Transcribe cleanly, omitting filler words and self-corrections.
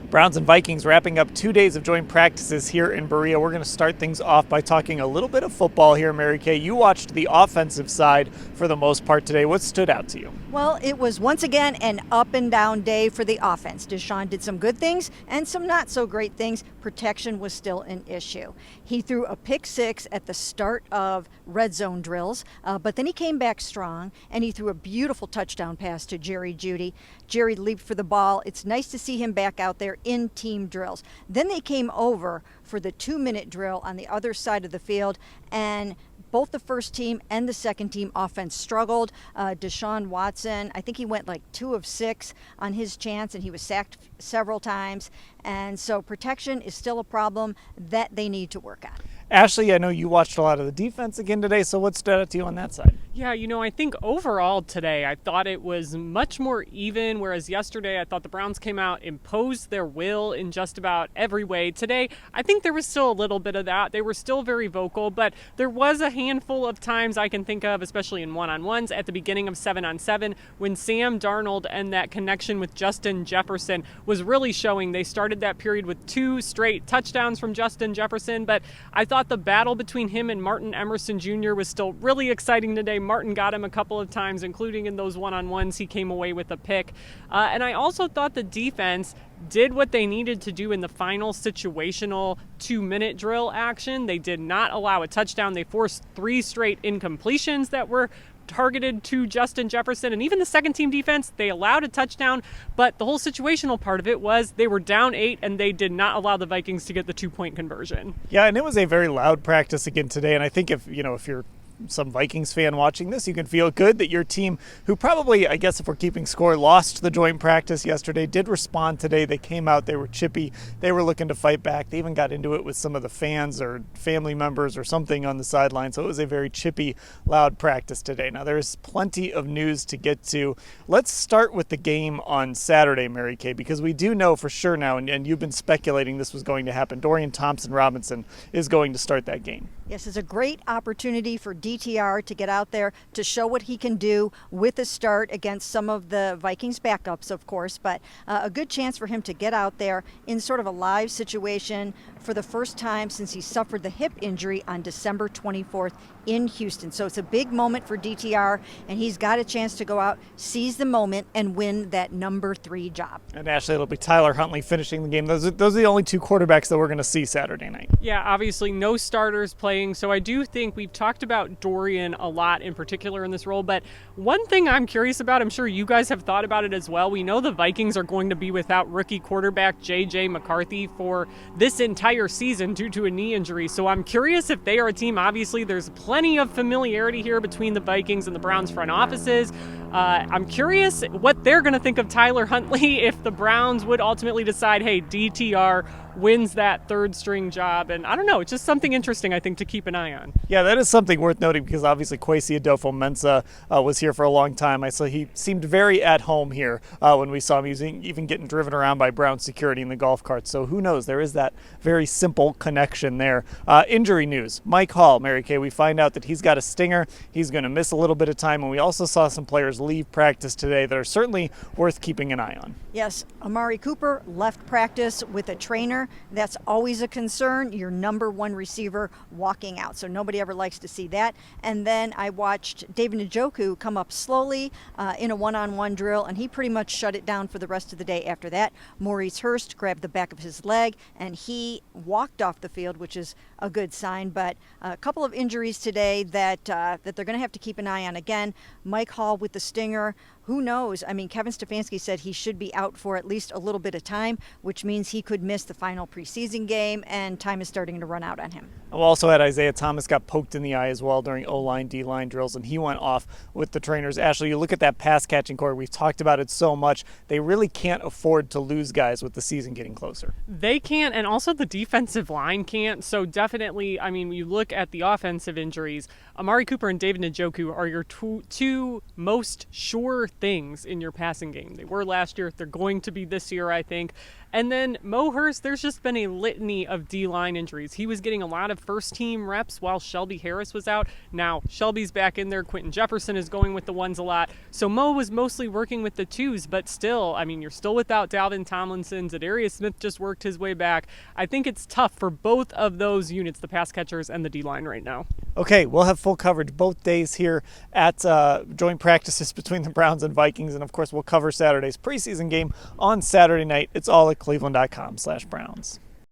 Browns and Vikings wrapping up 2 days of joint practices here in Berea. We're going to start things off by talking a little bit of football here, Mary Kay. You watched the offensive side for the most part today. What stood out to you? Well, it was once again an up and down day for the offense. Deshaun did some good things and some not so great things. Protection was still an issue. He threw a pick six at the start of red zone drills, but then he came back strong and he threw a beautiful touchdown pass to Jerry Jeudy. Jerry leaped for the ball. It's nice to see him back out there in team drills. Then they came over for the 2-minute drill on the other side of the field, and both the first team and the second team offense struggled. Deshaun Watson, I think he went like 2 of 6 on his chance, and he was sacked several times. And so protection is still a problem that they need to work on. Ashley, I know you watched a lot of the defense again today, so what stood out to you on that side? Yeah, I think overall today I thought it was much more even, whereas yesterday I thought the Browns came out, imposed their will in just about every way. Today, I think there was still a little bit of that. They were still very vocal, but there was a handful of times I can think of, especially in one-on-ones at the beginning of 7-on-7, when Sam Darnold and that connection with Justin Jefferson was really showing. They started that period with 2 straight touchdowns from Justin Jefferson, but I thought the battle between him and Martin Emerson Jr. was still really exciting today. Martin got him a couple of times, including in those one-on-ones. He came away with a pick. And I also thought the defense did what they needed to do in the final situational 2-minute drill action. They did not allow a touchdown. They forced 3 straight incompletions that were targeted to Justin Jefferson, and even the second team defense, they allowed a touchdown, but the whole situational part of it was they were down 8 and they did not allow the Vikings to get the 2-point conversion. Yeah, and it was a very loud practice again today, and I think if you're some Vikings fan watching this, you can feel good that your team, who probably, I guess if we're keeping score, lost the joint practice yesterday, did respond today. They came out, they were chippy, they were looking to fight back. They even got into it with some of the fans or family members or something on the sideline, so it was a very chippy, loud practice today. Now, there's plenty of news to get to. Let's start with the game on Saturday, Mary Kay, because we do know for sure now, and you've been speculating this was going to happen, Dorian Thompson-Robinson is going to start that game. Yes, it's a great opportunity for DTR to get out there to show what he can do with a start against some of the Vikings backups, of course, but a good chance for him to get out there in sort of a live situation for the first time since he suffered the hip injury on December 24th in Houston. So it's a big moment for DTR, and he's got a chance to go out, seize the moment, and win that number 3 job. And Ashley, it'll be Tyler Huntley finishing the game. Those are the only 2 quarterbacks that we're going to see Saturday night. Yeah, obviously no starters playing, so I do think we've talked about Dorian a lot in particular in this role, but one thing I'm curious about, I'm sure you guys have thought about it as well, we know the Vikings are going to be without rookie quarterback J.J. McCarthy for this entire season due to a knee injury, so I'm curious if they are a team. Obviously there's plenty of familiarity here between the Vikings and the Browns front offices. I'm curious what they're going to think of Tyler Huntley if the Browns would ultimately decide, hey, DTR wins that 3rd string job. And I don't know, it's just something interesting, I think, to keep an eye on. Yeah, that is something worth noting because obviously Kwesi Adofo-Mensah was here for a long time. I saw he seemed very at home here when we saw him even getting driven around by Brown security in the golf cart. So who knows? There is that very simple connection there. Injury news. Mike Hall, Mary Kay, we find out that he's got a stinger. He's going to miss a little bit of time. And we also saw some players leave practice today that are certainly worth keeping an eye on. Yes, Amari Cooper left practice with a trainer. That's always a concern, your number 1 receiver walking out. So nobody ever likes to see that. And then I watched David Njoku come up slowly in a one-on-one drill, and he pretty much shut it down for the rest of the day after that. Maurice Hurst grabbed the back of his leg, and he walked off the field, which is a good sign. But a couple of injuries today that they're going to have to keep an eye on. Again, Mike Hall with the stinger. Who knows? I mean, Kevin Stefanski said he should be out for at least a little bit of time, which means he could miss the final preseason game, and time is starting to run out on him. We also had Isaiah Thomas got poked in the eye as well during O-line, D-line drills, and he went off with the trainers. Ashley, you look at that pass-catching core. We've talked about it so much. They really can't afford to lose guys with the season getting closer. They can't, and also the defensive line can't. So definitely, I mean, you look at the offensive injuries, Amari Cooper and David Njoku are your two most sure things in your passing game. They were last year. They're going to be this year, I think. And then Mo Hurst, there's just been a litany of D-line injuries. He was getting a lot of first-team reps while Shelby Harris was out. Now Shelby's back in there. Quentin Jefferson is going with the ones a lot. So Mo was mostly working with the twos, but still, I mean, you're still without Dalvin Tomlinson. Zadarius Smith just worked his way back. I think it's tough for both of those units, the pass catchers and the D-line right now. Okay, we'll have full coverage both days here at joint practices between the Browns and Vikings. And, of course, we'll cover Saturday's preseason game on Saturday night. It's all at cleveland.com/Browns.